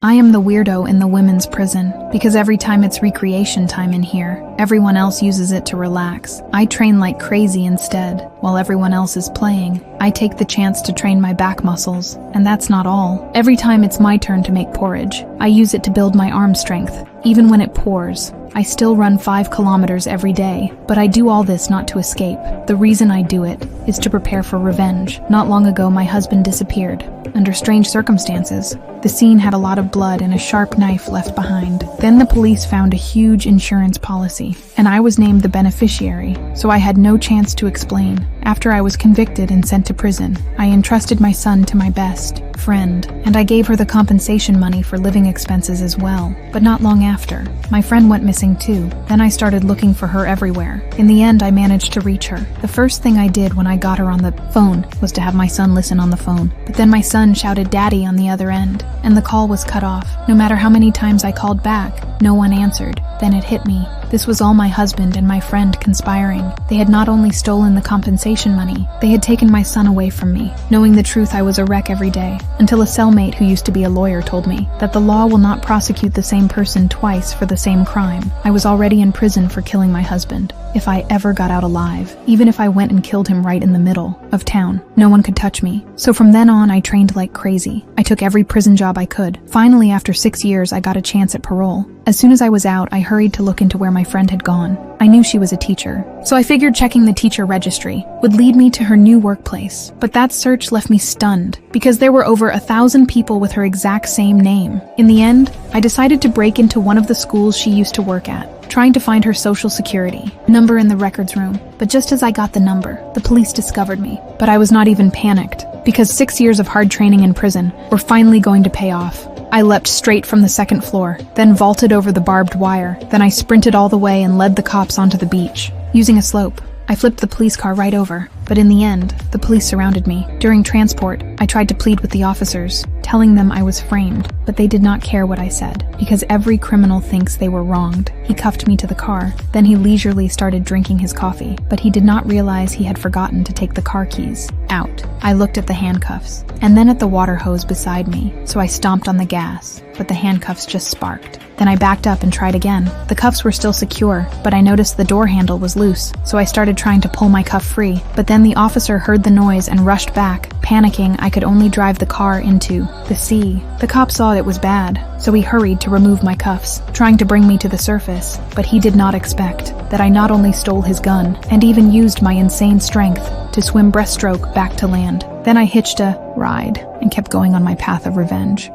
I am the weirdo in the women's prison, because every time it's recreation time in here, everyone else uses it to relax. I train like crazy instead, while everyone else is playing. I take the chance to train my back muscles, and that's not all. Every time it's my turn to make porridge, I use it to build my arm strength. Even when it pours, I still run 5 kilometers every day, but I do all this not to escape. The reason I do it is to prepare for revenge. Not long ago, my husband disappeared, under strange circumstances. The scene had a lot of blood and a sharp knife left behind. Then the police found a huge insurance policy, and I was named the beneficiary, so I had no chance to explain. After I was convicted and sent to prison, I entrusted my son to my best friend, and I gave her the compensation money for living expenses as well. But not long after, my friend went missing too. Then I started looking for her everywhere. In the end, I managed to reach her. The first thing I did when I got her on the phone was to have my son listen on the phone. But then my son shouted "Daddy" on the other end, and the call was cut off. No matter how many times I called back, no one answered. Then it hit me. This was all my husband and my friend conspiring. They had not only stolen the compensation money, they had taken my son away from me. Knowing the truth, I was a wreck every day, until a cellmate who used to be a lawyer told me that the law will not prosecute the same person twice for the same crime. I was already in prison for killing my husband. If I ever got out alive, even if I went and killed him right in the middle of town, no one could touch me. So from then on, I trained like crazy. I took every prison job I could. Finally, after 6 years, I got a chance at parole. As soon as I was out, I hurried to look into where my friend had gone. I knew she was a teacher, so I figured checking the teacher registry would lead me to her new workplace. But that search left me stunned, because there were over 1,000 people with her exact same name. In the end, I decided to break into one of the schools she used to work at, trying to find her social security number in the records room. But just as I got the number, the police discovered me. But I was not even panicked, because 6 years of hard training in prison were finally going to pay off. I leapt straight from the second floor, then vaulted over the barbed wire. Then I sprinted all the way and led the cops onto the beach. Using a slope, I flipped the police car right over. But in the end, the police surrounded me. During transport, I tried to plead with the officers, telling them I was framed, but they did not care what I said, because every criminal thinks they were wronged. He cuffed me to the car. Then he leisurely started drinking his coffee, but he did not realize he had forgotten to take the car keys out. I looked at the handcuffs, and then at the water hose beside me, so I stomped on the gas, but the handcuffs just sparked. Then I backed up and tried again. The cuffs were still secure, but I noticed the door handle was loose, so I started trying to pull my cuff free. But then the officer heard the noise and rushed back. Panicking, I could only drive the car into the sea. The cop saw it was bad, so he hurried to remove my cuffs, trying to bring me to the surface. But he did not expect that I not only stole his gun, and even used my insane strength to swim breaststroke back to land. Then I hitched a ride and kept going on my path of revenge.